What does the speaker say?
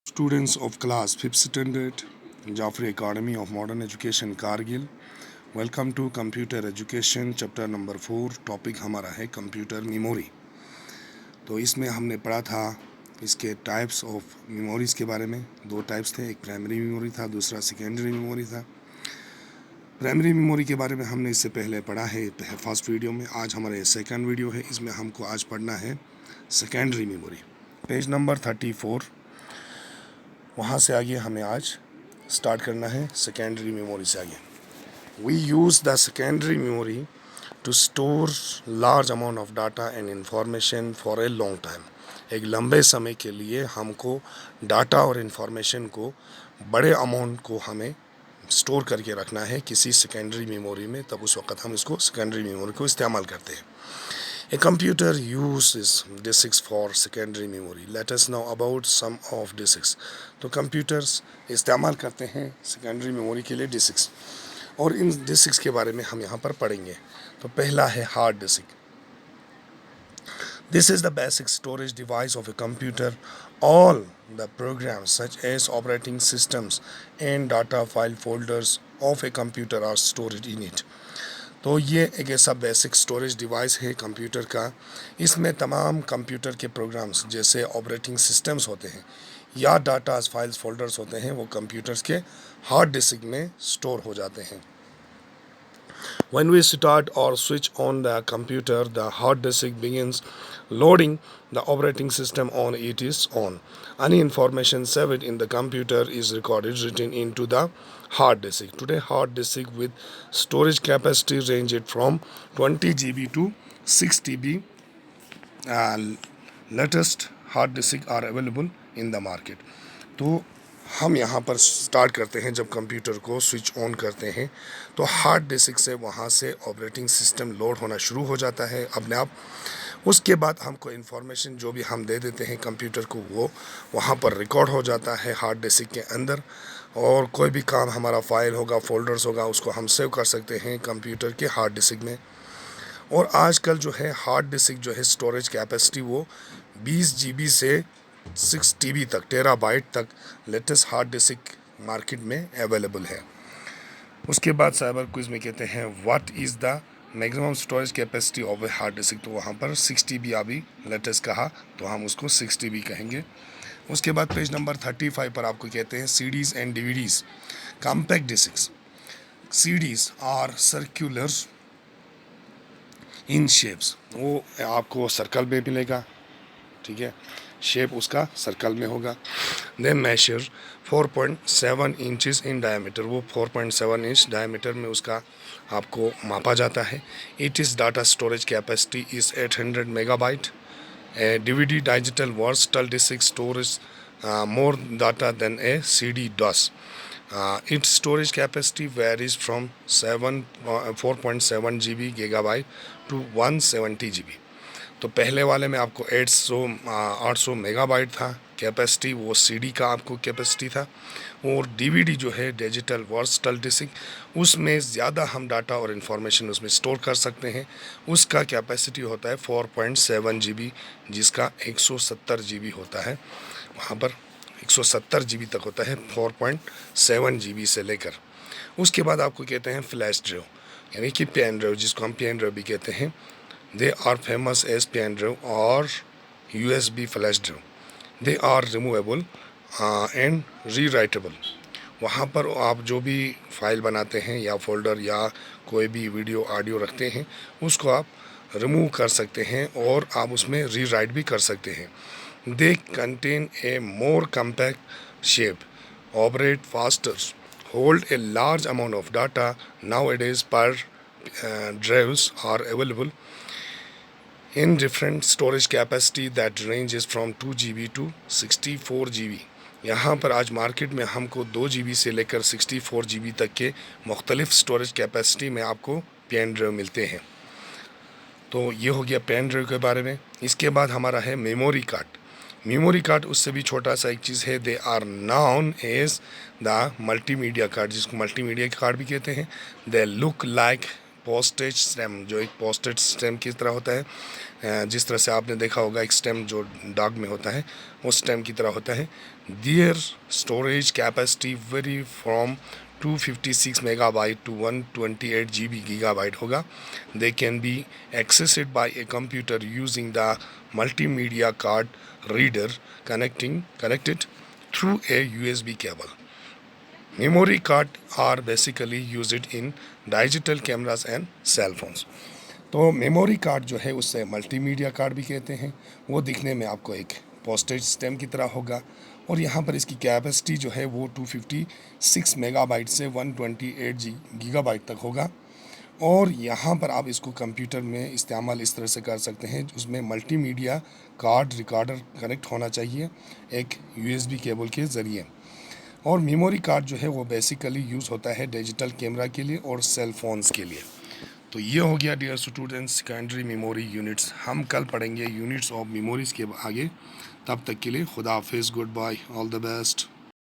Students of class 5th standard, Jaffrey Academy of Modern Education Kargil, welcome to computer education chapter number 4। Topic हमारा है computer memory. तो इसमें हमने पढ़ा था इसके टाइप्स ऑफ मेमोरीज़ के बारे में। दो टाइप्स थे, एक प्राइमरी मेमोरी था, दूसरा सेकेंडरी मेमोरी था। प्राइमरी मेमोरी के बारे में हमने इससे पहले पढ़ा है फर्स्ट वीडियो में। आज हमारे सेकंड वीडियो है, इसमें हमको आज पढ़ना है सेकेंडरी मेमोरी। पेज नंबर 34, वहाँ से आगे हमें आज स्टार्ट करना है सेकेंडरी मेमोरी से आगे। We use the secondary memory to store large amount of data and information for a long time। एक लंबे समय के लिए हमको डाटा और इन्फॉर्मेशन को बड़े अमाउंट को हमें स्टोर करके रखना है किसी सेकेंडरी मेमोरी में, तब उस वक्त हम इसको सेकेंडरी मेमोरी को इस्तेमाल करते हैं। A computer uses disks for secondary memory। Let us know about some of disks। तो कंप्यूटर्स इस्तेमाल करते हैं सेकेंडरी मेमोरी के लिए डिस्क्स, और इन डिस्क्स के बारे में हम यहाँ पर पढ़ेंगे। तो पहला है hard disk. This is the basic storage device of a computer। All the programs such as operating systems and data file folders of a computer are stored in it। तो ये एक ऐसा बेसिक स्टोरेज डिवाइस है computer का। इसमें तमाम computer के programmes जैसे ऑपरेटिंग सिस्टम्स होते हैं या डाटा फाइल्स फोल्डर्स होते हैं, वो कंप्यूटर्स के हार्ड डिस्क में स्टोर हो जाते हैं। When we start or switch on the computer, the hard disk begins loading the operating system on it is on। Any information saved in the computer is recorded, written into the hard disk। Today, hard disk with storage capacity ranged from 20 GB to 6 TB। Latest hard disk are available in the market। तो हम यहाँ पर start करते हैं, जब computer को switch on करते हैं तो हार्ड डिस्क से वहाँ से ऑपरेटिंग सिस्टम लोड होना शुरू हो जाता है अपने आप। उसके बाद हमको इन्फॉर्मेशन जो भी हम दे देते हैं कंप्यूटर को, वो वहाँ पर रिकॉर्ड हो जाता है हार्ड डिस्क के अंदर। और कोई भी काम हमारा फाइल होगा, फोल्डर्स होगा, उसको हम सेव कर सकते हैं कंप्यूटर के हार्ड डिस्क में। और आजकल जो है हार्ड डिस्क जो है स्टोरेज कैपेसिटी वो 20 GB से 6 TB तक, टेराबाइट तक लेटेस्ट हार्ड डिस्क मार्केट में अवेलेबल है। उसके बाद साइबर क्विज में कहते हैं what is the maximum storage capacity of a hard disk. तो वहाँ पर 6 TB अभी लेटेस्ट कहा, तो हम उसको 6 TB कहेंगे। उसके बाद पेज नंबर 35 पर आपको कहते हैं CDs and DVDs। Compact disc CDs are circular in shapes. वो आपको सर्कल में मिलेगा, ठीक है, शेप उसका सर्कल में होगा। दे मेजर 4.7 इंचेस इन डायमीटर। वो 4.7 इंच डायमीटर में उसका आपको मापा जाता है। It is data storage capacity is 800 megabyte. DVD digital versatile disc storage more data than a CD does। Its storage capacity varies from 4.7 GB gigabyte to 170 GB। तो पहले वाले में आपको 800 मेगाबाइट था कैपेसिटी, वो CD का आपको कैपेसिटी था। और DVD जो है डिजिटल वर्सटल डिस्क, उसमें ज़्यादा हम डाटा और इन्फॉर्मेशन उसमें स्टोर कर सकते हैं। उसका कैपेसिटी होता है 4.7 GB, जिसका 170 GB होता है। वहाँ पर 170 GB तक होता है 4.7 GB से लेकर। उसके बाद आपको कहते हैं फ्लैश ड्राइव, यानी कि पेन ड्राइव, जिसको हम पेन ड्राइव भी कहते हैं। They are famous as pen drive और USB flash drive. They are removable and rewritable. वहाँ पर आप जो भी फाइल बनाते हैं या फोल्डर या कोई भी वीडियो ऑडियो रखते हैं, उसको आप रिमूव कर सकते हैं और आप उसमें रीराइट भी कर सकते हैं। They contain a more compact shape, operate faster, hold a large amount of data। Nowadays, drives are available in different storage capacity that ranges from 2 GB to 64 GB। यहाँ पर आज मार्केट में हमको 2 GB से लेकर 64 GB तक के मुख्तलिफ स्टोरेज कैपेसिटी में आपको पेन ड्राइव मिलते हैं। तो ये हो गया पेन ड्राइव के बारे में। इसके बाद हमारा है मेमोरी कार्ड। मेमोरी कार्ड उससे भी छोटा सा एक चीज़ है। They are known as the multimedia card, जिसको मल्टीमीडिया कार्ड भी कहते हैं। They look like postage stamp, जो एक पोस्टेज स्टैम्प की तरह होता है। जिस तरह से आपने देखा होगा एक स्टैम्प जो डाक में होता है, उस स्टैम्प की तरह होता है। Their storage capacity vary from 256 megabyte to 128 GB gigabyte होगा. They can be accessed by a computer using the multimedia card reader connected through a USB cable. Memory card are basically used in digital cameras and cell phones. तो memory card जो है उससे multimedia card भी कहते हैं. वो दिखने में आपको एक पोस्टेज स्टैम्प की तरह होगा और यहाँ पर इसकी कैपेसिटी जो है वो 256 मेगाबाइट से 128 गीगाबाइट तक होगा. और यहाँ पर आप इसको कंप्यूटर में इस्तेमाल इस तरह से कर सकते हैं, उसमें मल्टीमीडिया कार्ड रिकॉर्डर कनेक्ट होना चाहिए एक USB केबल के ज़रिए. और मेमोरी कार्ड जो है वो बेसिकली यूज़ होता है डिजिटल कैमरा के लिए और सेल फोन्स के लिए. तो ये हो गया dear students secondary memory units. हम कल पढ़ेंगे यूनिट्स ऑफ मेमोरीज़ के आगे. तब तक के लिए खुदा हाफिज़, good bye, all the best.